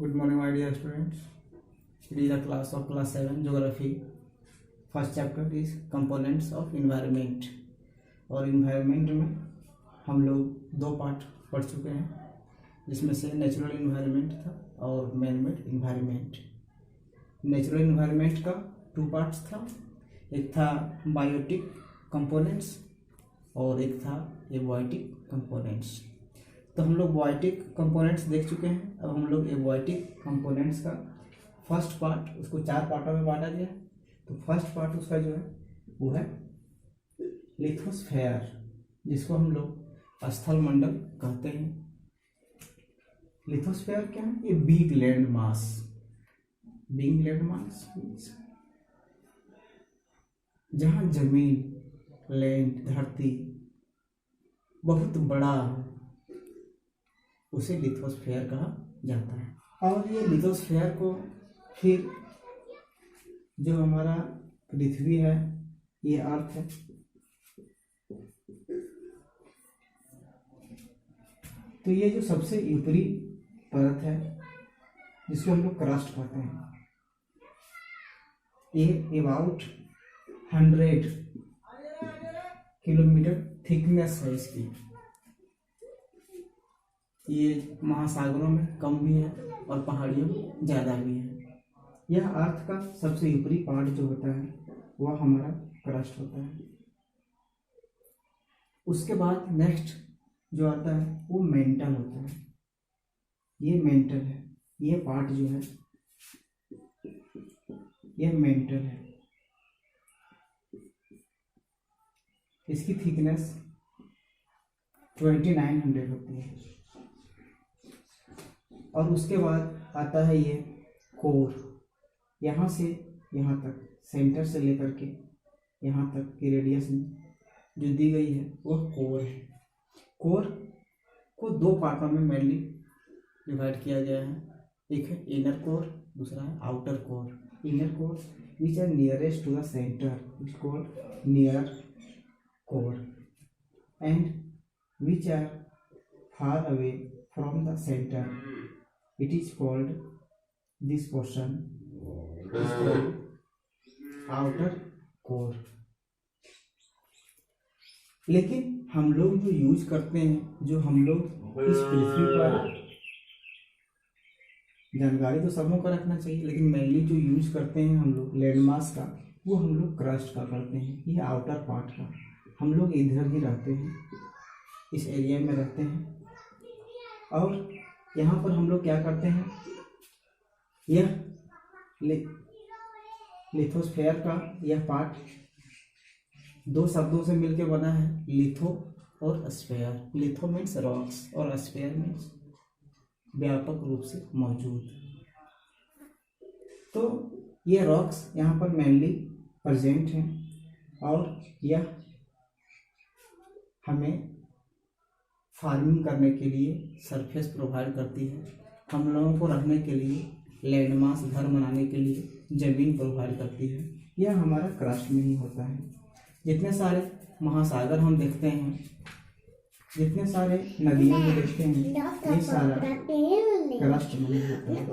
Good morning, my dear students. It is a class of class 7 geography. First chapter is components of environment. और environment में हम लोग दो part पढ़ चुके हैं, जिसमें से नेचुरल इन्वायरमेंट था और man made environment. Natural environment का टू पार्ट्स था, एक था बायोटिक कंपोनेंट्स और एक था एबॉयटिक कंपोनेंट्स। तो हम लोग बायोटिक कंपोनेंट्स देख चुके हैं। अब हम लोग एबॉयटिक कंपोनेंट्स का फर्स्ट पार्ट, उसको 4 पार्टों में बांटा गया है। तो फर्स्ट पार्ट उसका जो है वो है लिथोस्फेयर, जिसको हम लोग स्थल मंडल कहते हैं। लिथोस्फेयर क्या है? ये big land mass. Big land mass means जहाँ जमीन, लैंड, धरती बहुत बड़ा है, उसे लिथोस्फेयर कहा जाता है। और ये लिथोस्फेयर को फिर जो हमारा पृथ्वी है, ये अर्थ है, तो ये जो सबसे ऊपरी परत है जिसको हम लोग क्रस्ट कहते हैं, ये अबाउट 100 किलोमीटर थिकनेस है इसकी। ये महासागरों में कम भी है और पहाड़ियों में ज़्यादा भी है। यह अर्थ का सबसे ऊपरी पार्ट जो होता है वह हमारा क्रस्ट होता है। उसके बाद नेक्स्ट जो आता है वो मेंटल होता है। ये मेंटल है, ये पार्ट जो है यह मेंटल है। इसकी थिकनेस 2900 होती है। और उसके बाद आता है ये कोर। यहाँ से यहाँ तक, सेंटर से लेकर के यहाँ तक की रेडियस में जो दी गई है वह कोर है। कोर को 2 पार्टों में मेनली डिवाइड किया गया है। एक है इनर कोर, दूसरा है outer core. Inner core which are nearest to the centre is called near core, and which are far away from the centre it is called, this portion is called outer core। लेकिन हम लोग जो use करते हैं, जो हम लोग इस पृथ्वी पर, जानकारी तो सबों का रखना चाहिए, लेकिन मेनली जो यूज करते हैं हम लोग लैंडमास का, वो हम लोग क्रस्ट का करते हैं। ये आउटर पार्ट का। हम लोग इधर ही रहते हैं, इस एरिया में रहते हैं। और यहाँ पर हम लोग क्या करते हैं, यह लिथोस्फेयर का यह पार्ट 2 शब्दों से मिलकर बना है, लिथो और स्फेयर। लिथो मीन्स रॉक्स और स्फेयर मीन्स व्यापक रूप से मौजूद। तो ये रॉक्स यहाँ पर मेनली प्रेजेंट हैं और यह हमें फार्मिंग करने के लिए सरफेस प्रोवाइड करती है। हम लोगों को रहने के लिए, लैंडमास, घर बनाने के लिए ज़मीन प्रोवाइड करती है। यह हमारा क्रस्ट में ही होता है। जितने सारे महासागर हम देखते हैं, जितने सारे नदियों में देखते हैं, ये सारा क्रस्ट में ही होता है।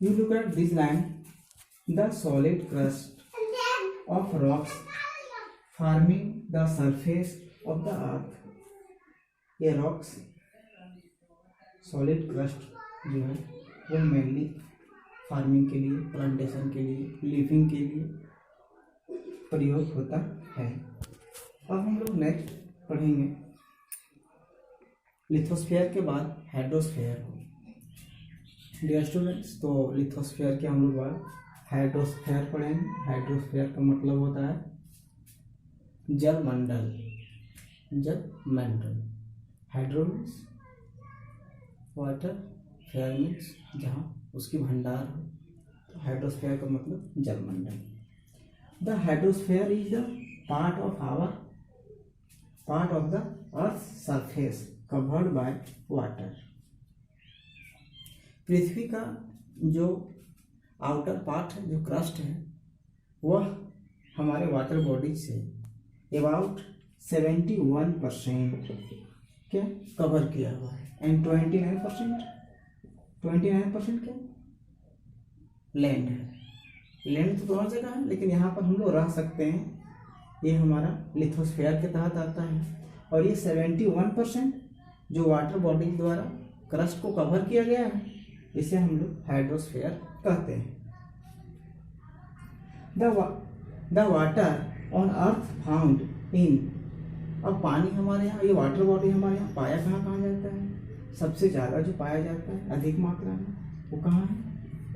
You look at this line, the solid crust of rocks forming the surface of the earth। ये रॉक्स सॉलिड क्रस्ट जो है वो मेनली फार्मिंग के लिए, प्लांटेशन के लिए, लिविंग के लिए प्रयोग होता है। अब हम लोग नेक्स्ट पढ़ेंगे लिथोस्फेयर के बाद हाइड्रोस्फेयर। डियर स्टूडेंट्स, तो लिथोस्फेयर के हम लोग बाद हाइड्रोस्फेयर पढ़ेंगे। हाइड्रोस्फेयर का मतलब होता है जलमंडल। जलमंडल, hydro means water, sphere means जहाँ उसकी भंडार हो। तो हाइड्रोस्फेयर का मतलब जलमंडल। The hydrosphere is the part of the earth surface covered by water. पृथ्वी का जो आउटर पार्ट है, जो क्रस्ट है, वह हमारे वाटर बॉडीज से अबाउट 71% क्या कवर किया हुआ है, एंड 29% क्या लैंड है। लैंड तो दोनों जगह है, लेकिन यहाँ पर हम लोग रह सकते हैं, ये हमारा लिथोस्फीयर के तहत आता है। और ये 71% जो वाटर बॉडी द्वारा क्रस्ट को कवर किया गया है, इसे हम लोग हाइड्रोस्फीयर कहते हैं। The water on earth found in, अब पानी हमारे यहाँ, ये वाटर बॉडी हमारे यहाँ पाया कहाँ जाता है, सबसे ज़्यादा जो पाया जाता है अधिक मात्रा में, वो कहाँ है,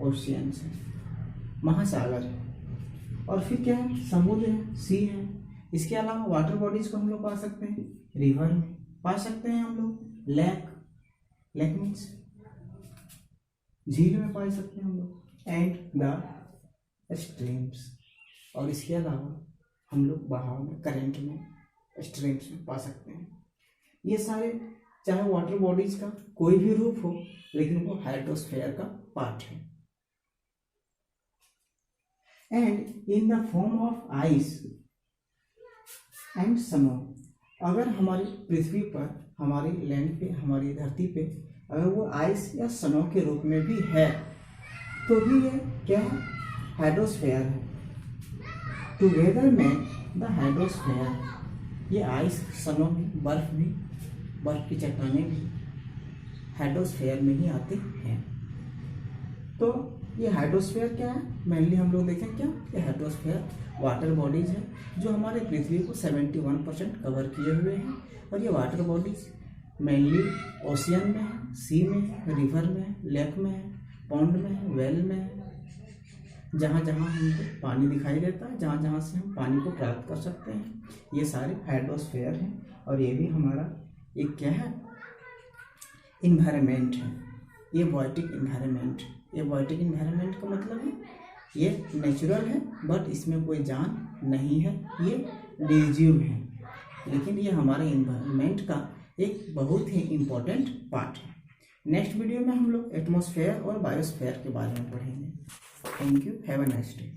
ओशियन से, महासागर है। और फिर क्या है, समुद्र है, सी है। इसके अलावा वाटर बॉडीज को हम लोग पा सकते हैं रिवर में, पा सकते हैं हम लोग लेक मीन्स झील में पा सकते हैं हम लोग, एंड द स्ट्रीम्स। और इसके अलावा हम लोग बहाव में, करंट में, स्ट्रीम्स में पा सकते हैं। ये सारे चाहे वाटर बॉडीज का कोई भी रूप हो, लेकिन वो हाइड्रोस्फीयर का पार्ट है। And in the form of ice and snow, अगर हमारी पृथ्वी पर, हमारी लैंड पे, हमारी धरती पे अगर वो आइस या स्नो के रूप में भी है, तो भी ये क्या है, हाइड्रोस्फीयर है। टुगेदर में द हाइड्रोस्फीयर, ये आइस, स्नो भी, बर्फ की चट्टानें भी हाइड्रोस्फीयर में ही आते हैं। तो ये हाइड्रोस्फीयर क्या है, मेनली हम लोग देखें क्या, ये हाइड्रोस्फीयर वाटर बॉडीज है जो हमारे पृथ्वी को 71% कवर किए हुए हैं। और ये वाटर बॉडीज मेनली ओशियन में है, सी में है, रिवर में है, लेक में है, पॉन्ड में है, वेल में है, जहाँ जहाँ हमको पानी दिखाई देता है, जहाँ जहाँ से हम पानी को प्राप्त कर सकते हैं, ये सारे हाइड्रोस्फीयर हैं। और ये भी हमारा एक क्या है, इन्वायरमेंट है, ये बायोटिक इन्वायरमेंट। ये बायोटिक इन्वायरमेंट का मतलब है ये नेचुरल है, बट इसमें कोई जान नहीं है, ये निर्जीव है, लेकिन ये हमारे इन्वायरमेंट का एक बहुत ही इम्पोर्टेंट पार्ट है। नेक्स्ट वीडियो में हम लोग एटमॉस्फेयर और बायोस्फीयर के बारे में पढ़ेंगे। Thank you, have a nice day.